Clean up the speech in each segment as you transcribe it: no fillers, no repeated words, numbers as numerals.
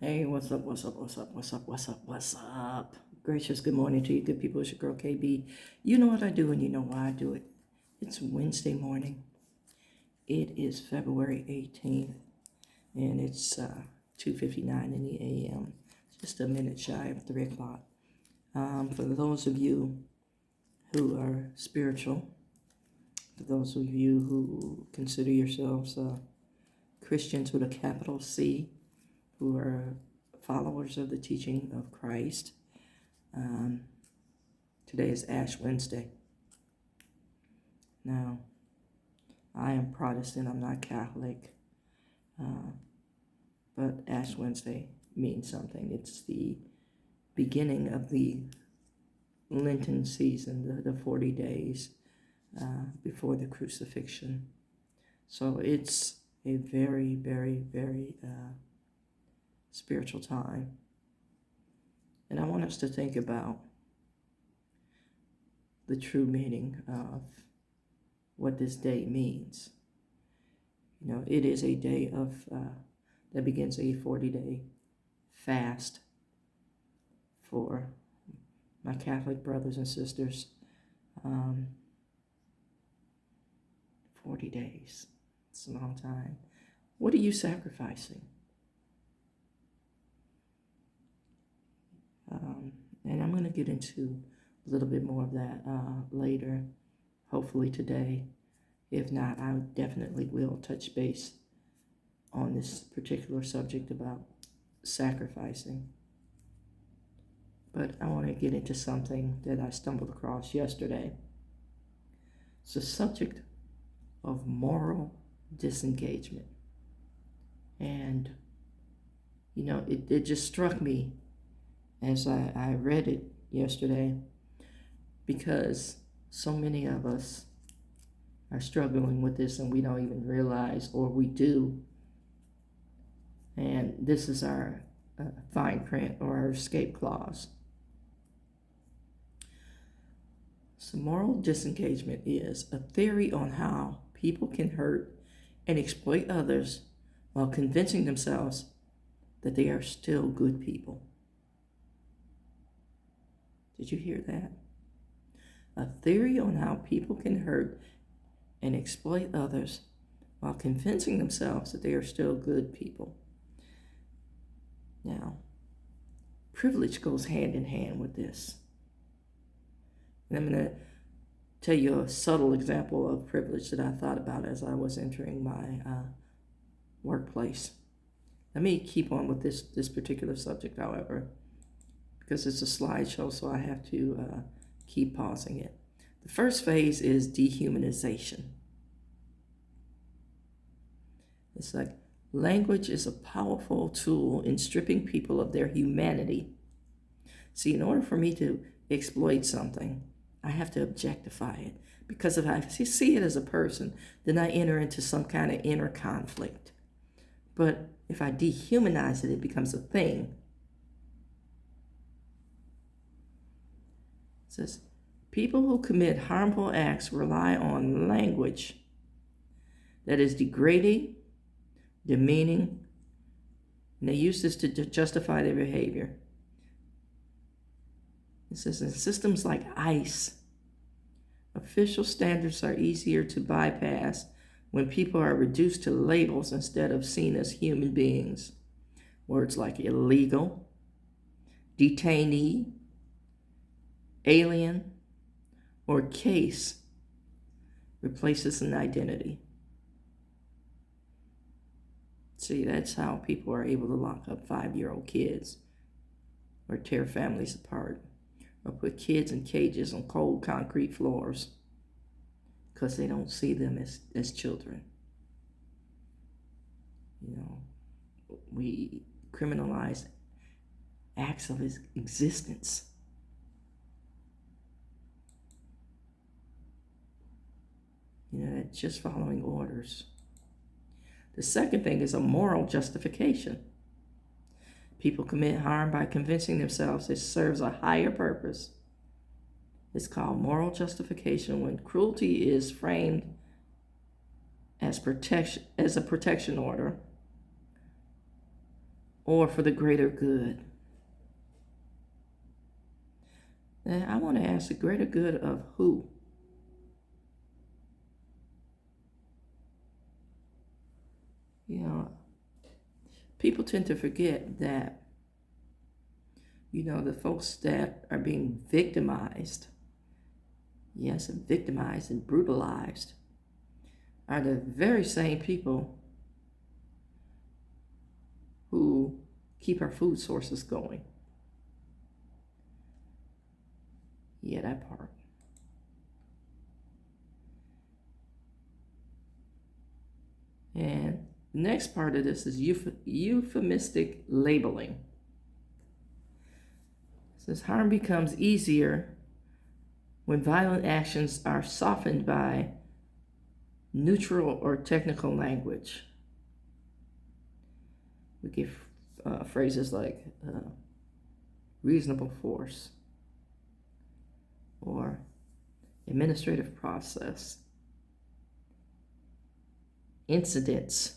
Hey, what's up, what's up, what's up, what's up, what's up, what's up? Gracious good morning to you, good people. It's your girl KB. You know what I do and you know why I do it. It's Wednesday morning. It is February 18th and it's 2:59 in the a.m. Just a minute shy of 3 o'clock. For those of you who are spiritual, for those of you who consider yourselves Christians with a capital C, who are followers of the teaching of Christ, today is Ash Wednesday. Now, I am Protestant, I'm not Catholic, but Ash Wednesday means something. It's the beginning of the Lenten season, the 40 days before the crucifixion. So it's a very, very, very spiritual time. And I want us to think about the true meaning of what this day means. You know, it is a day of that begins a 40-day fast for my Catholic brothers and sisters. 40 days. It's a long time. What are you sacrificing? And I'm going to get into a little bit more of that later, hopefully today. If not, I definitely will touch base on this particular subject about sacrificing. But I want to get into something that I stumbled across yesterday. It's the subject of moral disengagement. And, you know, it just struck me as I read it yesterday, because so many of us are struggling with this and we don't even realize, or we do. And this is our fine print or our escape clause. So moral disengagement is a theory on how people can hurt and exploit others while convincing themselves that they are still good people. Did you hear that? A theory on how people can hurt and exploit others while convincing themselves that they are still good people. Now, privilege goes hand in hand with this. And I'm going to tell you a subtle example of privilege that I thought about as I was entering my workplace. Let me keep on with this particular subject, however, because it's a slideshow, so I have to keep pausing it. The first phase is dehumanization. It's like language is a powerful tool in stripping people of their humanity. See, in order for me to exploit something, I have to objectify it. Because if I see it as a person, then I enter into some kind of inner conflict. But if I dehumanize it, it becomes a thing. It says, people who commit harmful acts rely on language that is degrading, demeaning, and they use this to justify their behavior. It says, in systems like ICE, official standards are easier to bypass when people are reduced to labels instead of seen as human beings. Words like illegal, detainee, alien, or case replaces an identity. See, that's how people are able to lock up 5-year-old kids, or tear families apart, or put kids in cages on cold concrete floors because they don't see them as children. You know, we criminalize acts of his existence. You know, that's just following orders. The second thing is a moral justification. People commit harm by convincing themselves it serves a higher purpose. It's called moral justification when cruelty is framed as a protection order or for the greater good. And I want to ask, the greater good of who? You know, people tend to forget that, the folks that are being victimized, yes, victimized and brutalized, are the very same people who keep our food sources going. Yeah, that part. And the next part of this is euphemistic labeling. It says harm becomes easier when violent actions are softened by neutral or technical language. We get phrases like reasonable force or administrative process, incidents.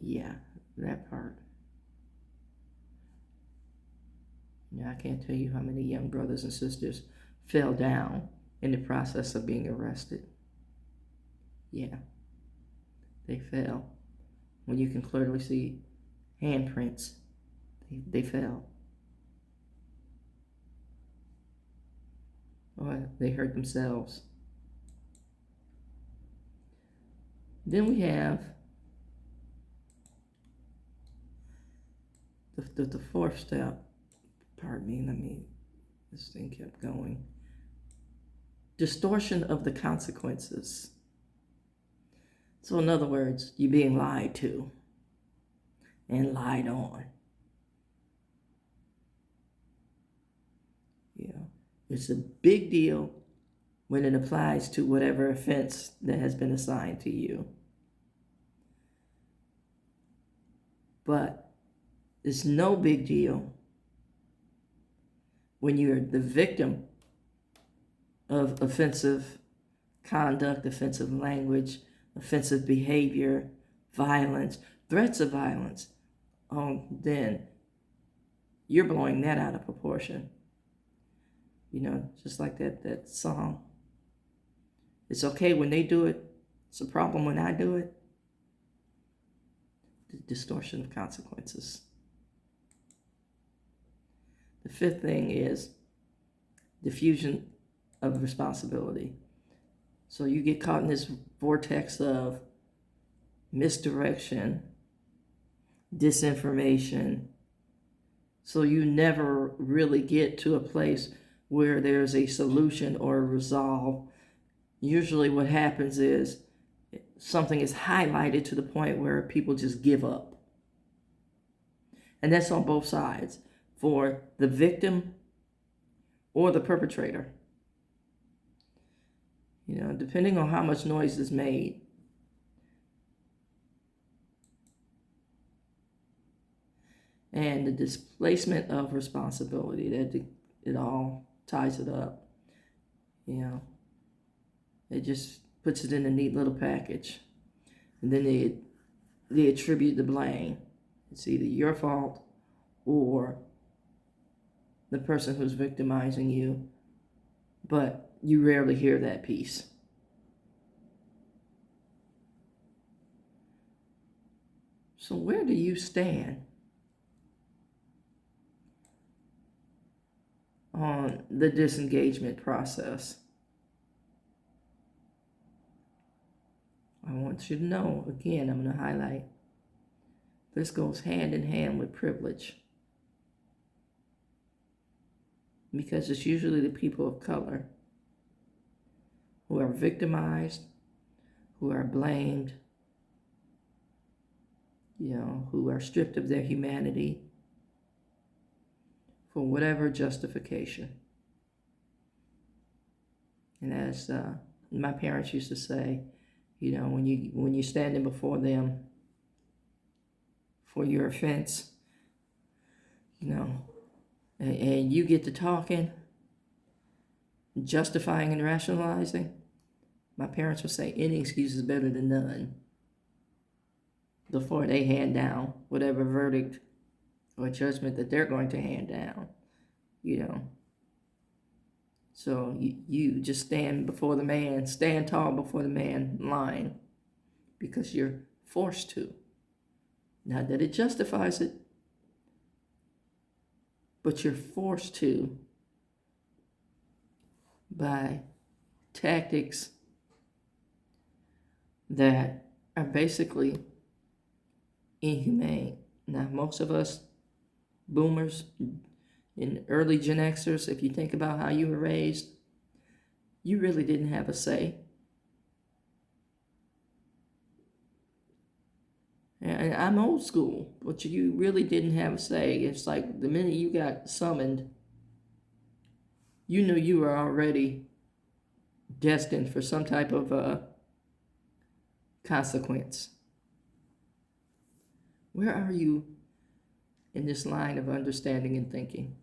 Yeah, that part. I can't tell you how many young brothers and sisters fell down in the process of being arrested. Yeah, they fell. When you can clearly see handprints, they fell. Or they hurt themselves. Then we have the fourth step. Pardon me, this thing kept going. Distortion of the consequences. So in other words, you're being lied to and lied on. It's a big deal when it applies to whatever offense that has been assigned to you. But it's no big deal when you're the victim of offensive conduct, offensive language, offensive behavior, violence, threats of violence. Then you're blowing that out of proportion. Just like that song. It's okay when they do it. It's a problem when I do it. The distortion of consequences. The fifth thing is diffusion of responsibility. So you get caught in this vortex of misdirection, disinformation. So you never really get to a place where there's a solution or a resolve. Usually what happens is something is highlighted to the point where people just give up. And that's on both sides, for the victim or the perpetrator. Depending on how much noise is made. And the displacement of responsibility, that it all ties it up. It just puts it in a neat little package. And then they attribute the blame. It's either your fault or the person who's victimizing you. But you rarely hear that piece. So where do you stand on the disengagement process? I want you to know, again, I'm going to highlight, this goes hand in hand with privilege. Because it's usually the people of color who are victimized, who are blamed, who are stripped of their humanity for whatever justification. And as my parents used to say, when you're standing before them for your offense, and you get to talking, justifying and rationalizing, my parents would say any excuse is better than none. before they hand down whatever verdict or judgment that they're going to hand down, you know. So you just stand tall before the man lying because you're forced to. Not that it justifies it, but you're forced to by tactics that are basically inhumane. Now, most of us boomers and early Gen Xers, if you think about how you were raised, you really didn't have a say. And I'm old school, but you really didn't have a say. It's like the minute you got summoned, you knew you were already destined for some type of consequence. Where are you in this line of understanding and thinking?